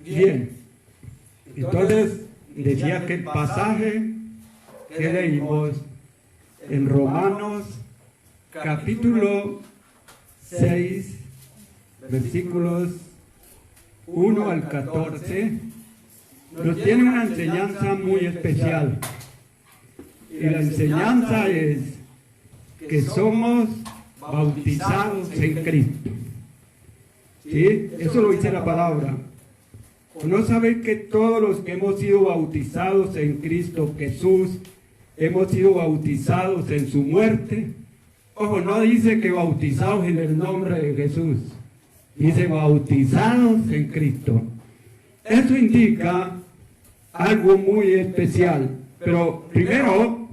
Bien, entonces decía que el pasaje que leímos en Romanos capítulo 6, versículos 1 al 14, nos tiene una enseñanza muy especial. Y la enseñanza es que somos bautizados en Cristo. ¿Sí? Eso lo dice la palabra. ¿No sabéis que todos los que hemos sido bautizados en Cristo Jesús, hemos sido bautizados en su muerte? Ojo, no dice que bautizados en el nombre de Jesús, dice bautizados en Cristo. Eso indica algo muy especial, pero primero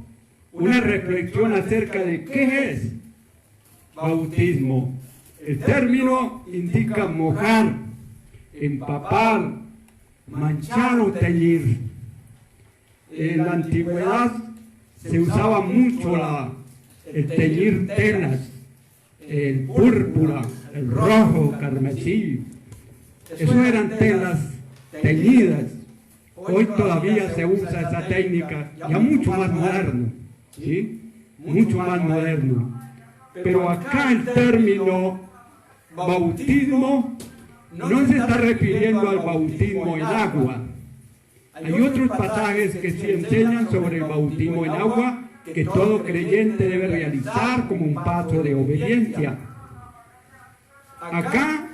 una reflexión acerca de qué es bautismo. El término indica mojar, empapar, manchar o teñir. En la antigüedad se usaba mucho el teñir telas, el púrpura, el rojo, carmesí. Eso eran telas teñidas. Hoy todavía se usa esa técnica, ya mucho más moderno, ¿sí? Mucho más moderno. Pero acá el término bautismo no se está refiriendo al bautismo en agua. Hay otros pasajes que sí enseñan sobre el bautismo en agua que todo creyente debe realizar como un paso de obediencia. Acá,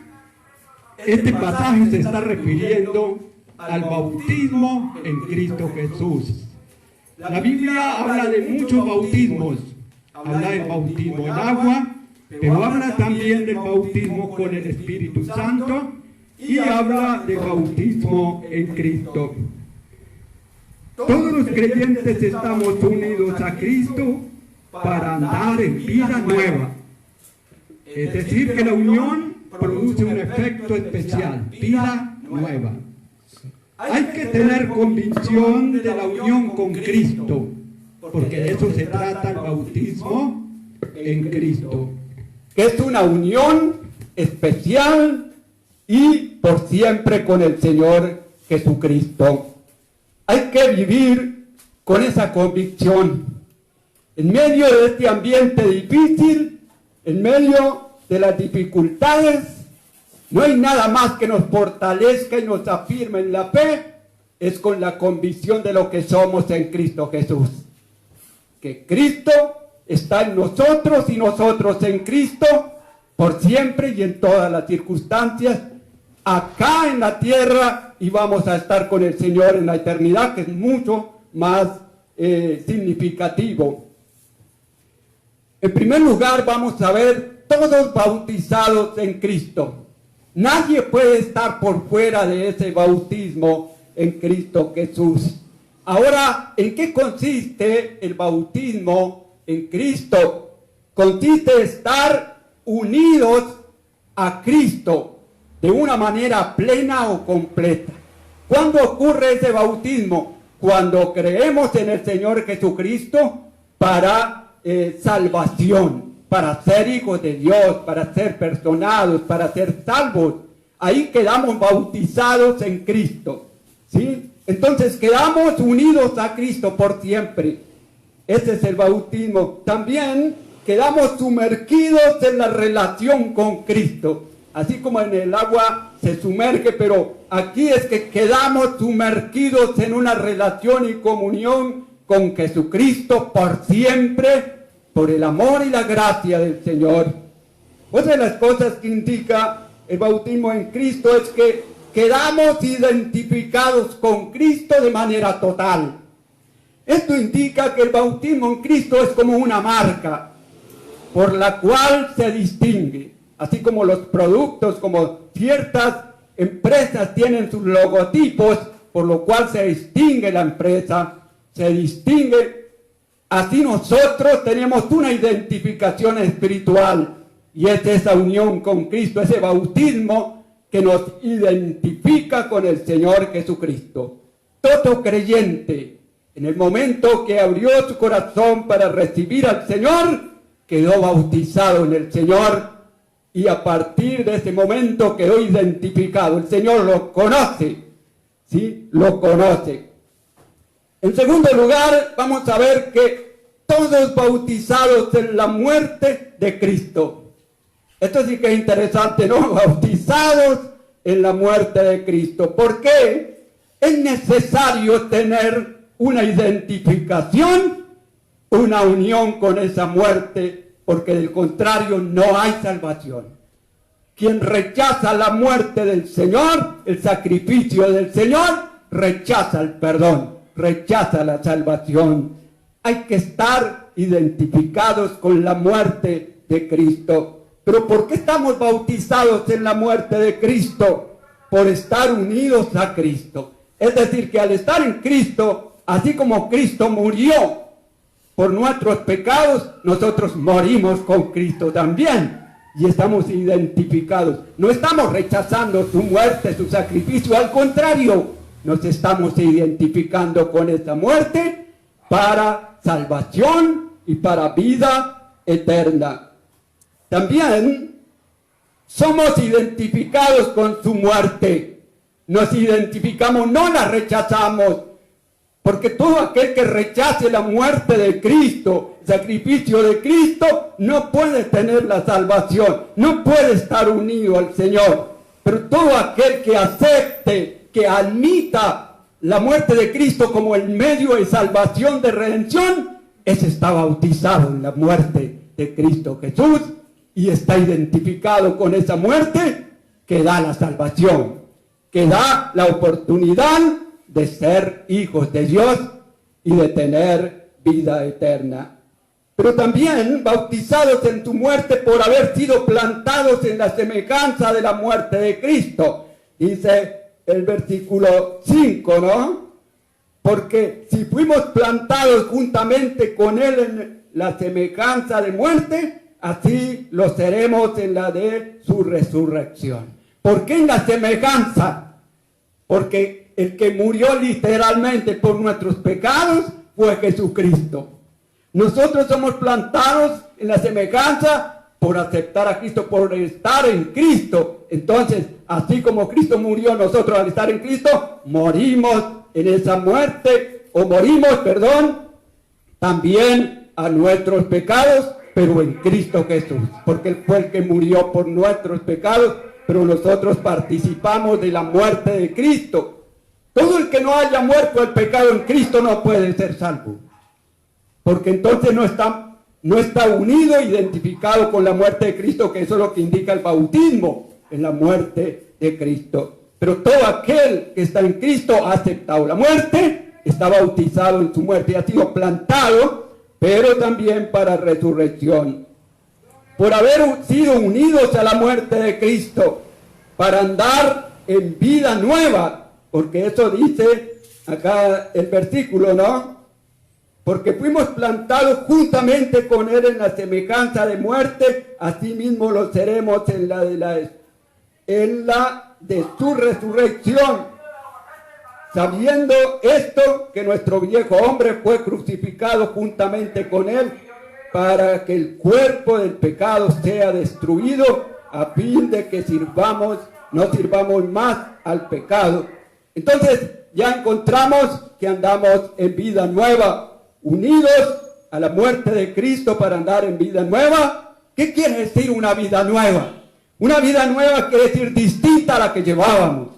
este pasaje se está refiriendo al bautismo en Cristo Jesús. La Biblia habla de muchos bautismos. Habla del bautismo en agua, pero habla también del bautismo con el Espíritu Santo y habla del bautismo en Cristo. Todos los creyentes estamos unidos a Cristo para andar en vida nueva. Es decir, que la unión produce un efecto especial, vida nueva. Hay que tener convicción de la unión con Cristo, porque de eso se trata el bautismo en Cristo. Que es una unión especial y por siempre con el Señor Jesucristo. Hay que vivir con esa convicción. En medio de este ambiente difícil, en medio de las dificultades, no hay nada más que nos fortalezca y nos afirme en la fe, es con la convicción de lo que somos en Cristo Jesús. Que Cristo está en nosotros y nosotros en Cristo por siempre y en todas las circunstancias, acá en la tierra, y vamos a estar con el Señor en la eternidad, que es mucho más significativo. En primer lugar, vamos a ver todos bautizados en Cristo. Nadie puede estar por fuera de ese bautismo en Cristo Jesús. Ahora, ¿en qué consiste el bautismo en Cristo? Consiste en estar unidos a Cristo de una manera plena o completa. ¿Cuándo ocurre ese bautismo? Cuando creemos en el Señor Jesucristo para salvación, para ser hijos de Dios, para ser perdonados, para ser salvos. Ahí quedamos bautizados en Cristo, ¿sí? Entonces quedamos unidos a Cristo por siempre. Ese es el bautismo. También quedamos sumergidos en la relación con Cristo. Así como en el agua se sumerge, pero aquí es que quedamos sumergidos en una relación y comunión con Jesucristo por siempre, por el amor y la gracia del Señor. Otra de las cosas que indica el bautismo en Cristo es que quedamos identificados con Cristo de manera total. Esto indica que el bautismo en Cristo es como una marca por la cual se distingue. Así como los productos, como ciertas empresas tienen sus logotipos, por lo cual se distingue la empresa, se distingue. Así nosotros tenemos una identificación espiritual, y es esa unión con Cristo, ese bautismo que nos identifica con el Señor Jesucristo. Todo creyente, en el momento que abrió su corazón para recibir al Señor, quedó bautizado en el Señor, y a partir de ese momento quedó identificado. El Señor lo conoce ¿sí?, lo conoce. En segundo lugar, vamos a ver que todos bautizados en la muerte de Cristo. Esto sí que es interesante, ¿no? Bautizados en la muerte de Cristo. ¿Por qué? Es necesario tener una identificación, una unión con esa muerte, porque del contrario no hay salvación. Quien rechaza la muerte del Señor, el sacrificio del Señor, rechaza el perdón, rechaza la salvación. Hay que estar identificados con la muerte de Cristo. ¿Pero por qué estamos bautizados en la muerte de Cristo? Por estar unidos a Cristo. Es decir, que al estar en Cristo, así como Cristo murió por nuestros pecados, nosotros morimos con Cristo también. Y estamos identificados. No estamos rechazando su muerte, su sacrificio. Al contrario, nos estamos identificando con esta muerte para salvación y para vida eterna. También somos identificados con su muerte. Nos identificamos, no la rechazamos. Porque todo aquel que rechace la muerte de Cristo, el sacrificio de Cristo, no puede tener la salvación, no puede estar unido al Señor. Pero todo aquel que acepte, que admita la muerte de Cristo como el medio de salvación, de redención, ese está bautizado en la muerte de Cristo Jesús y está identificado con esa muerte que da la salvación, que da la oportunidad de ser hijos de Dios y de tener vida eterna. Pero también bautizados en tu muerte por haber sido plantados en la semejanza de la muerte de Cristo. Dice el versículo 5, ¿no? Porque si fuimos plantados juntamente con Él en la semejanza de muerte, así lo seremos en la de su resurrección. ¿Por qué en la semejanza? Porque el que murió literalmente por nuestros pecados fue Jesucristo. Nosotros somos plantados en la semejanza por aceptar a Cristo, por estar en Cristo. Entonces, así como Cristo murió, nosotros al estar en Cristo, morimos en esa muerte, también a nuestros pecados, pero en Cristo Jesús. Porque Él fue el que murió por nuestros pecados, pero nosotros participamos de la muerte de Cristo. Todo el que no haya muerto el pecado en Cristo no puede ser salvo. Porque entonces no está unido, identificado con la muerte de Cristo, que eso es lo que indica el bautismo, en la muerte de Cristo. Pero todo aquel que está en Cristo ha aceptado la muerte, está bautizado en su muerte y ha sido plantado, pero también para resurrección. Por haber sido unidos a la muerte de Cristo, para andar en vida nueva. Porque eso dice acá el versículo, ¿no? Porque fuimos plantados juntamente con Él en la semejanza de muerte, así mismo lo seremos en la de su resurrección. Sabiendo esto, que nuestro viejo hombre fue crucificado juntamente con Él, para que el cuerpo del pecado sea destruido, a fin de que no sirvamos más al pecado. Entonces ya encontramos que andamos en vida nueva, unidos a la muerte de Cristo para andar en vida nueva. ¿Qué quiere decir una vida nueva? Una vida nueva quiere decir distinta a la que llevábamos,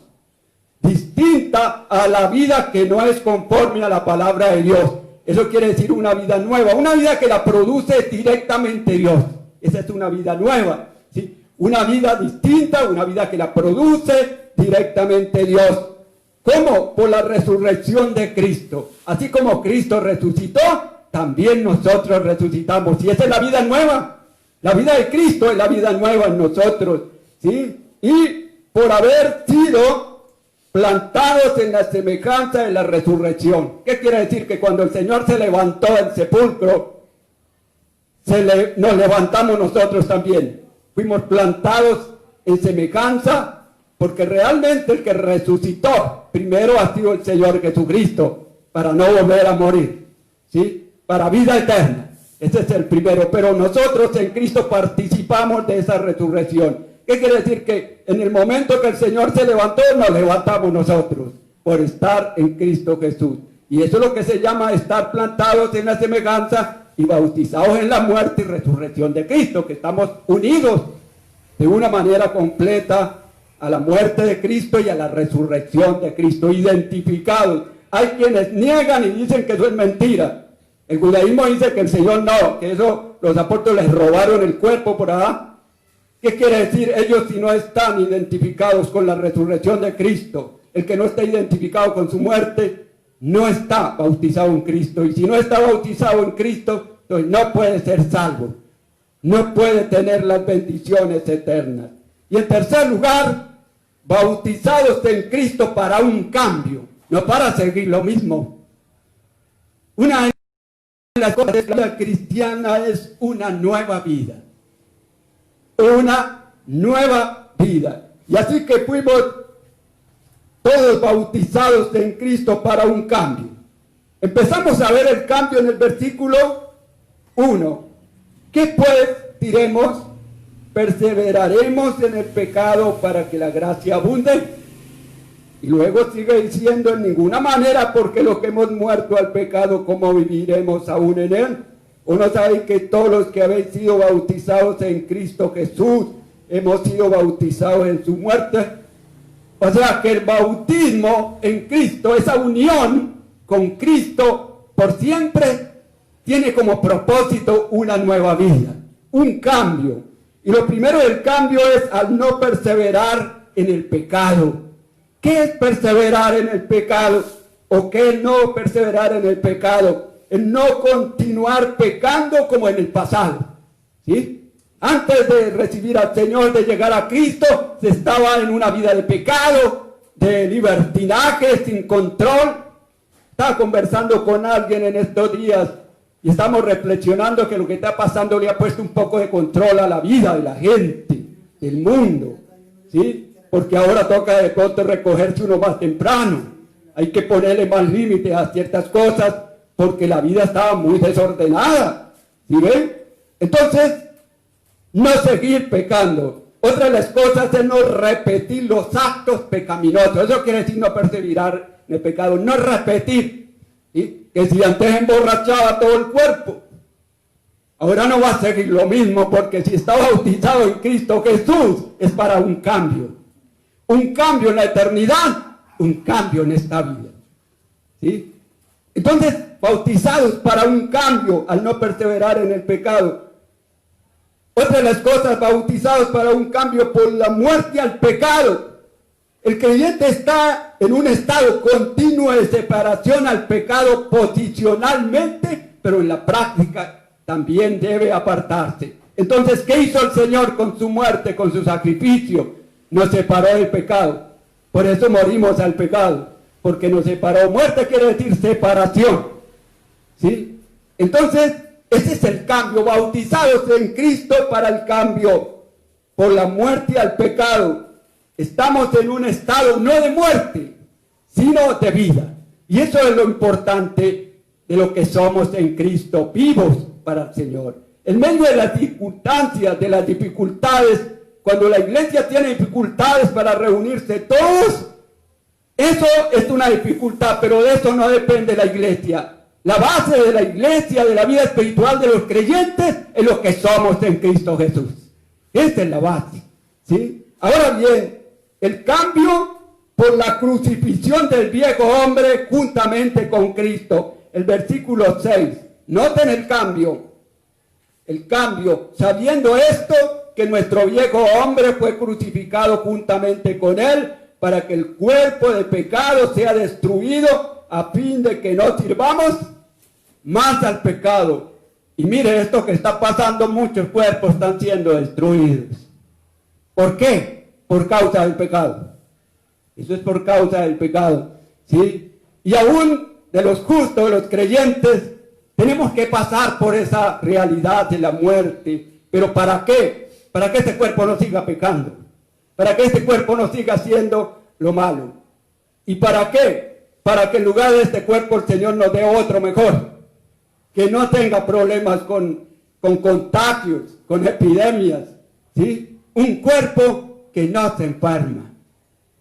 distinta a la vida que no es conforme a la palabra de Dios. Eso quiere decir una vida nueva, una vida que la produce directamente Dios. Esa es una vida nueva, ¿sí? Una vida distinta, una vida que la produce directamente Dios. ¿Cómo? Por la resurrección de Cristo. Así como Cristo resucitó, también nosotros resucitamos. Y esa es la vida nueva. La vida de Cristo es la vida nueva en nosotros, ¿sí? Y por haber sido plantados en la semejanza de la resurrección. ¿Qué quiere decir? Que cuando el Señor se levantó del sepulcro, nos levantamos nosotros también. Fuimos plantados en semejanza, porque realmente el que resucitó primero ha sido el Señor Jesucristo, para no volver a morir, ¿sí? Para vida eterna. Ese es el primero, pero nosotros en Cristo participamos de esa resurrección. ¿Qué quiere decir? Que en el momento que el Señor se levantó, nos levantamos nosotros. por estar en Cristo Jesús. Y eso es lo que se llama estar plantados en la semejanza y bautizados en la muerte y resurrección de Cristo, que estamos unidos de una manera completa a la muerte de Cristo y a la resurrección de Cristo, identificados. Hay quienes niegan y dicen que eso es mentira. El judaísmo dice que el Señor no, que eso los apóstoles les robaron el cuerpo por allá. ¿Qué quiere decir? Ellos si no están identificados con la resurrección de Cristo, el que no está identificado con su muerte, no está bautizado en Cristo. Y si no está bautizado en Cristo, entonces no puede ser salvo. No puede tener las bendiciones eternas. Y en tercer lugar, bautizados en Cristo para un cambio, no para seguir lo mismo. Una de las cosas de la vida cristiana es una nueva vida. Una nueva vida. Y así que fuimos todos bautizados en Cristo para un cambio. Empezamos a ver el cambio en el versículo 1. ¿Qué pues diremos? ¿Perseveraremos en el pecado para que la gracia abunde? Y luego sigue diciendo, en ninguna manera, porque los que hemos muerto al pecado, ¿cómo viviremos aún en él? ¿O no sabéis que todos los que habéis sido bautizados en Cristo Jesús, hemos sido bautizados en su muerte? O sea que el bautismo en Cristo, esa unión con Cristo por siempre, tiene como propósito una nueva vida, un cambio. Y lo primero del cambio es al no perseverar en el pecado. ¿Qué es perseverar en el pecado? ¿O qué es no perseverar en el pecado? El no continuar pecando como en el pasado. ¿Sí? Antes de recibir al Señor, de llegar a Cristo, se estaba en una vida de pecado, de libertinaje, sin control. Estaba conversando con alguien en estos días y estamos reflexionando que lo que está pasando le ha puesto un poco de control a la vida de la gente, del mundo, ¿sí? Porque ahora toca de pronto recogerse uno más temprano. Hay que ponerle más límites a ciertas cosas porque la vida estaba muy desordenada, ¿sí ven? Entonces, no seguir pecando. Otra de las cosas es no repetir los actos pecaminosos. Eso quiere decir no perseverar en el pecado, no repetir. ¿Sí? Que si antes emborrachaba todo el cuerpo, ahora no va a seguir lo mismo, porque si está bautizado en Cristo Jesús, es para un cambio. Un cambio en la eternidad, un cambio en esta vida. ¿Sí? Entonces, bautizados para un cambio al no perseverar en el pecado. Otra de las cosas, bautizados para un cambio por la muerte al pecado. El creyente está en un estado continuo de separación al pecado posicionalmente, pero en la práctica también debe apartarse. Entonces, ¿qué hizo el Señor con su muerte, con su sacrificio? Nos separó del pecado. Por eso morimos al pecado, porque nos separó. Muerte quiere decir separación. ¿Sí? Entonces, ese es el cambio, bautizados en Cristo para el cambio, por la muerte al pecado. Estamos en un estado no de muerte, sino de vida. Y eso es lo importante de lo que somos en Cristo, vivos para el Señor. En medio de las circunstancias, de las dificultades, cuando la iglesia tiene dificultades para reunirse todos, eso es una dificultad, pero de eso no depende la iglesia. La base de la iglesia, de la vida espiritual de los creyentes, es lo que somos en Cristo Jesús. Esa es la base, ¿sí? Ahora bien, el cambio por la crucifixión del viejo hombre juntamente con Cristo. El versículo 6. Noten el cambio. El cambio, sabiendo esto, que nuestro viejo hombre fue crucificado juntamente con él, para que el cuerpo de pecado sea destruido, a fin de que no sirvamos más al pecado. Y mire esto que está pasando, muchos cuerpos están siendo destruidos. ¿Por qué? Por causa del pecado. Eso es por causa del pecado, ¿sí? Y aún de los justos, de los creyentes, tenemos que pasar por esa realidad de la muerte. ¿Pero para qué? Para que este cuerpo no siga pecando. Para que este cuerpo no siga haciendo lo malo. ¿Y para qué? Para que en lugar de este cuerpo el Señor nos dé otro mejor. Que no tenga problemas con contagios, con epidemias, ¿sí? Un cuerpo que no se enferma.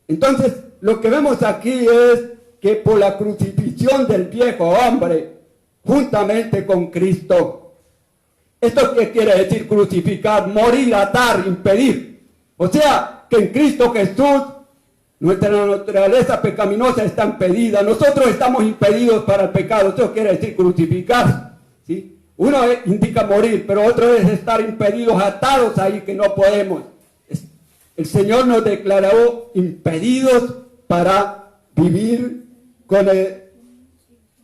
Entonces, lo que vemos aquí es que por la crucifixión del viejo hombre, juntamente con Cristo. ¿Esto qué quiere decir crucificar? Morir, atar, impedir. O sea, que en Cristo Jesús nuestra naturaleza pecaminosa está impedida. Nosotros estamos impedidos para el pecado. Eso quiere decir crucificar, ¿sí? Uno indica morir, pero otro es estar impedidos, atados ahí, que no podemos. El Señor nos declaró impedidos para vivir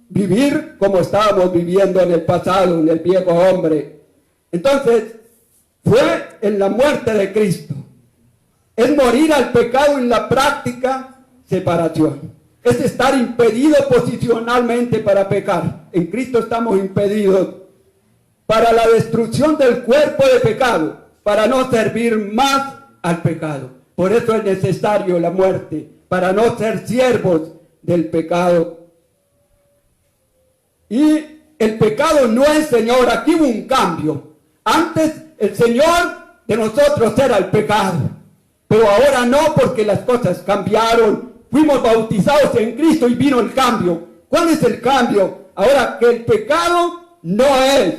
vivir como estábamos viviendo en el pasado, en el viejo hombre. Entonces, fue en la muerte de Cristo. Es morir al pecado en la práctica, separación. Es estar impedido posicionalmente para pecar. En Cristo estamos impedidos para la destrucción del cuerpo de pecado, para no servir más al pecado. Por eso es necesario la muerte, para no ser siervos del pecado. Y el pecado no es Señor. Aquí hubo un cambio. Antes el Señor de nosotros era el pecado, pero ahora no, porque las cosas cambiaron. Fuimos bautizados en Cristo y vino el cambio. ¿Cuál es el cambio? Ahora que el pecado no es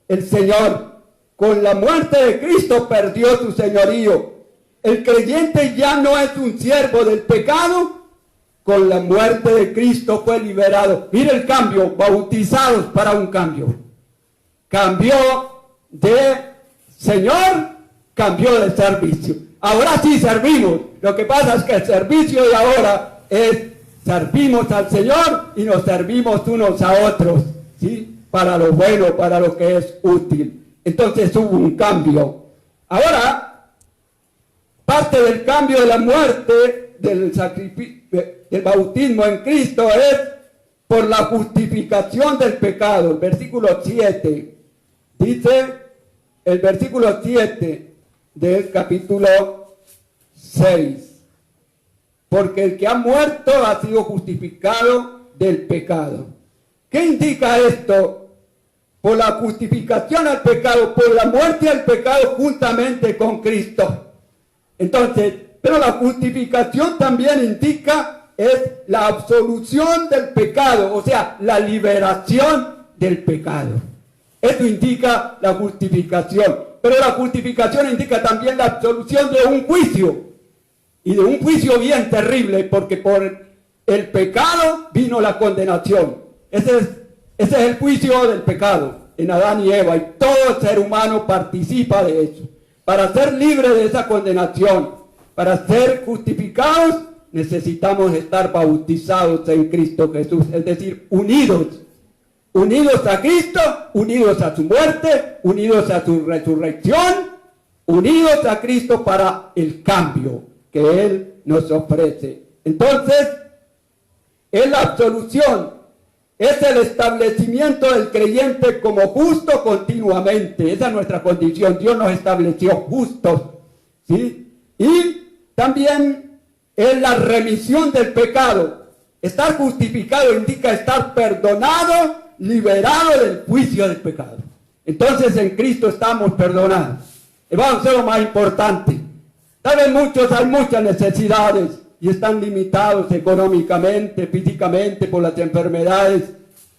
el Señor. Con la muerte de Cristo perdió su señorío. El creyente ya no es un siervo del pecado. Con la muerte de Cristo fue liberado. Mire el cambio, bautizados para un cambio. Cambió de Señor, cambió de servicio. Ahora sí servimos. Lo que pasa es que el servicio de ahora es servimos al Señor y nos servimos unos a otros, ¿sí? Para lo bueno, para lo que es útil. Entonces hubo un cambio. Ahora, parte del cambio de la muerte, del sacrificio, del bautismo en Cristo, es por la justificación del pecado. El versículo 7 dice, el versículo 7 del capítulo 6, porque el que ha muerto ha sido justificado del pecado. ¿Qué indica esto? Por la justificación al pecado, por la muerte al pecado juntamente con Cristo. Entonces, pero la justificación también indica es la absolución del pecado, o sea, la liberación del pecado. Eso indica la justificación. Pero la justificación indica también la absolución de un juicio. Y de un juicio bien terrible, porque por el pecado vino la condenación. Ese es el juicio del pecado en Adán y Eva. Y todo ser humano participa de eso. Para ser libre de esa condenación, para ser justificados, necesitamos estar bautizados en Cristo Jesús. Es decir, unidos a Cristo, unidos a su muerte, unidos a su resurrección, unidos a Cristo para el cambio que Él nos ofrece. Entonces, es la absolución, es el establecimiento del creyente como justo continuamente. Esa es nuestra condición. Dios nos estableció justos, ¿sí? Y también es la remisión del pecado. Estar justificado indica estar perdonado, liberado del juicio del pecado. Entonces en Cristo estamos perdonados. Y vamos a ser lo más importante. Tal vez hay muchas necesidades y están limitados económicamente, físicamente por las enfermedades.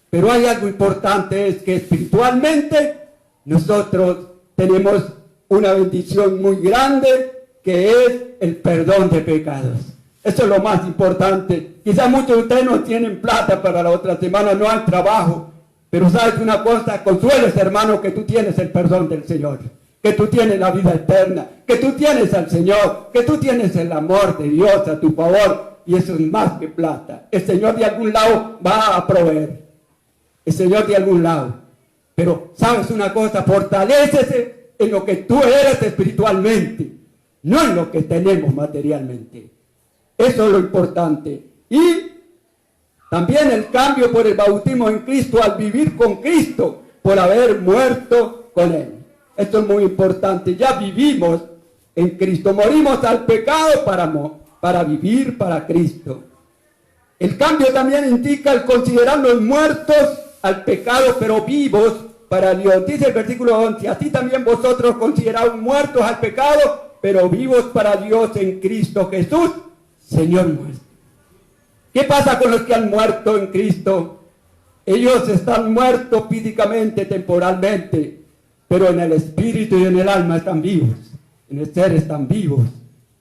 Pero hay algo importante, es que espiritualmente nosotros tenemos una bendición muy grande, que es el perdón de pecados. Eso es lo más importante. Quizás muchos de ustedes no tienen plata para la otra semana, no hay trabajo. Pero sabes una cosa, consueles, hermano, que tú tienes el perdón del Señor, que tú tienes la vida eterna, que tú tienes al Señor, que tú tienes el amor de Dios a tu favor, y eso es más que plata. El Señor de algún lado va a proveer, el Señor de algún lado. Pero sabes una cosa, fortalécese en lo que tú eres espiritualmente, no en lo que tenemos materialmente. Eso es lo importante. Y también el cambio por el bautismo en Cristo al vivir con Cristo, por haber muerto con Él. Esto es muy importante. Ya vivimos en Cristo. Morimos al pecado para vivir para Cristo. El cambio también indica el considerarnos muertos al pecado, pero vivos para Dios. Dice el versículo 11, así también vosotros consideraos muertos al pecado, pero vivos para Dios en Cristo Jesús, Señor nuestro. ¿Qué pasa con los que han muerto en Cristo? Ellos están muertos físicamente, temporalmente, pero en el espíritu y en el alma están vivos, en el ser están vivos,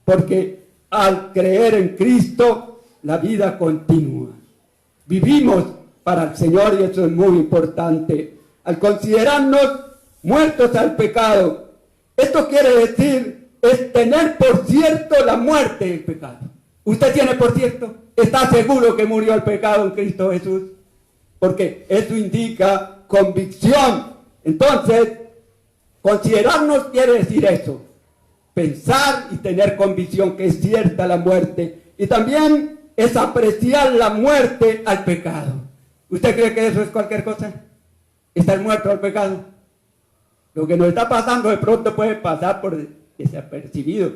porque al creer en Cristo, la vida continúa. Vivimos para el Señor y eso es muy importante. Al considerarnos muertos al pecado, esto quiere decir, es tener por cierto la muerte del pecado. ¿Usted tiene por cierto? ¿Está seguro que murió el pecado en Cristo Jesús? Porque eso indica convicción. Entonces, considerarnos quiere decir eso. Pensar y tener convicción que es cierta la muerte. Y también es apreciar la muerte al pecado. ¿Usted cree que eso es cualquier cosa? ¿Estar muerto al pecado? Lo que nos está pasando de pronto puede pasar por desapercibido.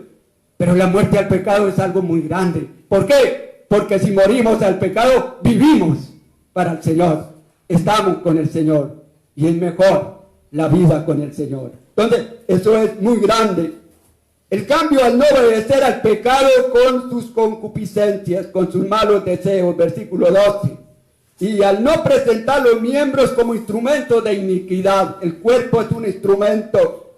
Pero la muerte al pecado es algo muy grande. ¿Por qué? Porque si morimos al pecado, vivimos para el Señor. Estamos con el Señor. Y es mejor la vida con el Señor. Entonces, eso es muy grande. El cambio al no obedecer al pecado con sus concupiscencias, con sus malos deseos, versículo 12. Y al no presentar los miembros como instrumentos de iniquidad. El cuerpo es un instrumento.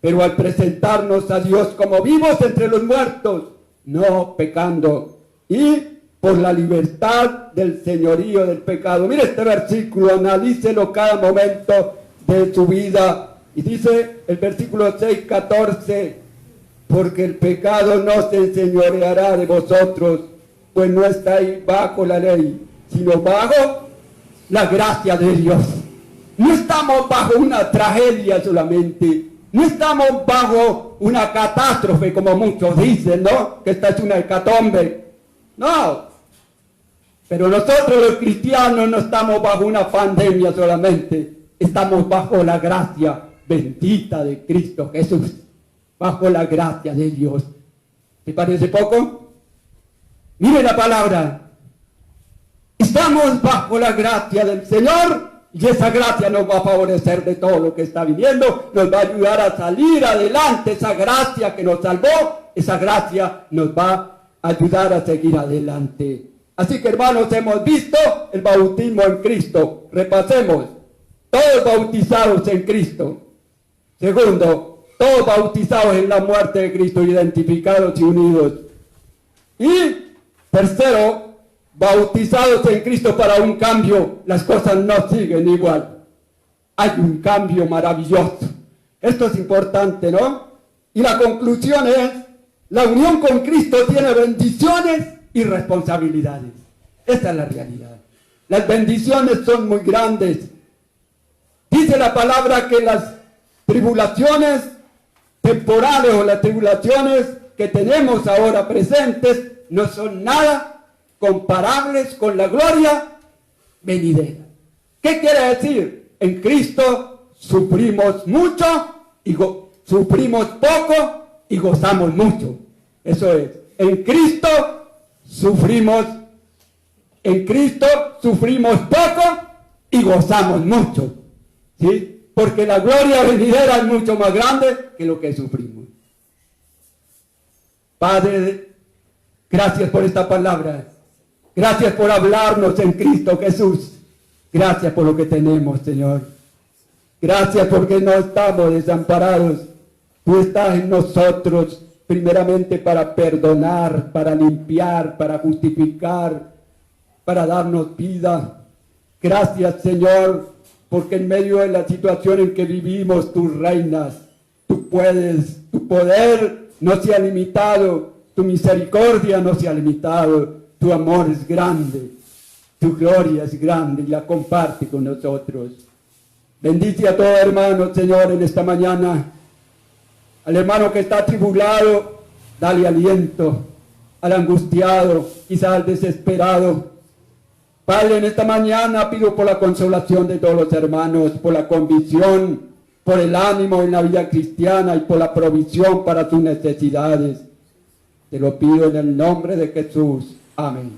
Pero al presentarnos a Dios como vivos entre los muertos, no pecando. Y por la libertad del señorío del pecado. Mire este versículo, analícelo cada momento de su vida. Y dice el versículo 6, 14, porque el pecado no se enseñoreará de vosotros, pues no estáis bajo la ley, sino bajo la gracia de Dios. No estamos bajo una tragedia solamente, no estamos bajo una catástrofe como muchos dicen, ¿no? Que esta es una hecatombe. No, pero nosotros los cristianos no estamos bajo una pandemia solamente, estamos bajo la gracia bendita de Cristo Jesús, bajo la gracia de Dios. ¿Te parece poco? Mire la palabra. Estamos bajo la gracia del Señor y esa gracia nos va a favorecer de todo lo que está viniendo, nos va a ayudar a salir adelante. Esa gracia que nos salvó, esa gracia nos va a ayudar a seguir adelante. Así que hermanos, hemos visto el bautismo en Cristo. Repasemos. Todos bautizados en Cristo. Segundo, todos bautizados en la muerte de Cristo, identificados y unidos. Y tercero, bautizados en Cristo para un cambio. Las cosas no siguen igual. Hay un cambio maravilloso. Esto es importante, ¿no? Y la conclusión es, la unión con Cristo tiene bendiciones y responsabilidades. Esa es la realidad. Las bendiciones son muy grandes. Dice la palabra que las tribulaciones temporales o las tribulaciones que tenemos ahora presentes no son nada comparables con la gloria venidera. ¿Qué quiere decir? En Cristo sufrimos mucho y sufrimos poco y gozamos mucho. Eso es. En Cristo sufrimos poco y gozamos mucho. ¿Sí? Porque la gloria venidera es mucho más grande que lo que sufrimos. Padre, gracias por esta palabra. Gracias por hablarnos en Cristo Jesús. Gracias por lo que tenemos, Señor. Gracias porque no estamos desamparados. Tú estás en nosotros primeramente para perdonar, para limpiar, para justificar, para darnos vida. Gracias, Señor, porque en medio de la situación en que vivimos, tú reinas, tú puedes, tu poder no se ha limitado, tu misericordia no se ha limitado, tu amor es grande, tu gloria es grande y la comparte con nosotros. Bendice a todo hermano, Señor, en esta mañana. Al hermano que está atribulado, dale aliento. Al angustiado, quizás al desesperado. Padre, en esta mañana pido por la consolación de todos los hermanos, por la convicción, por el ánimo en la vida cristiana y por la provisión para tus necesidades. Te lo pido en el nombre de Jesús. Amén.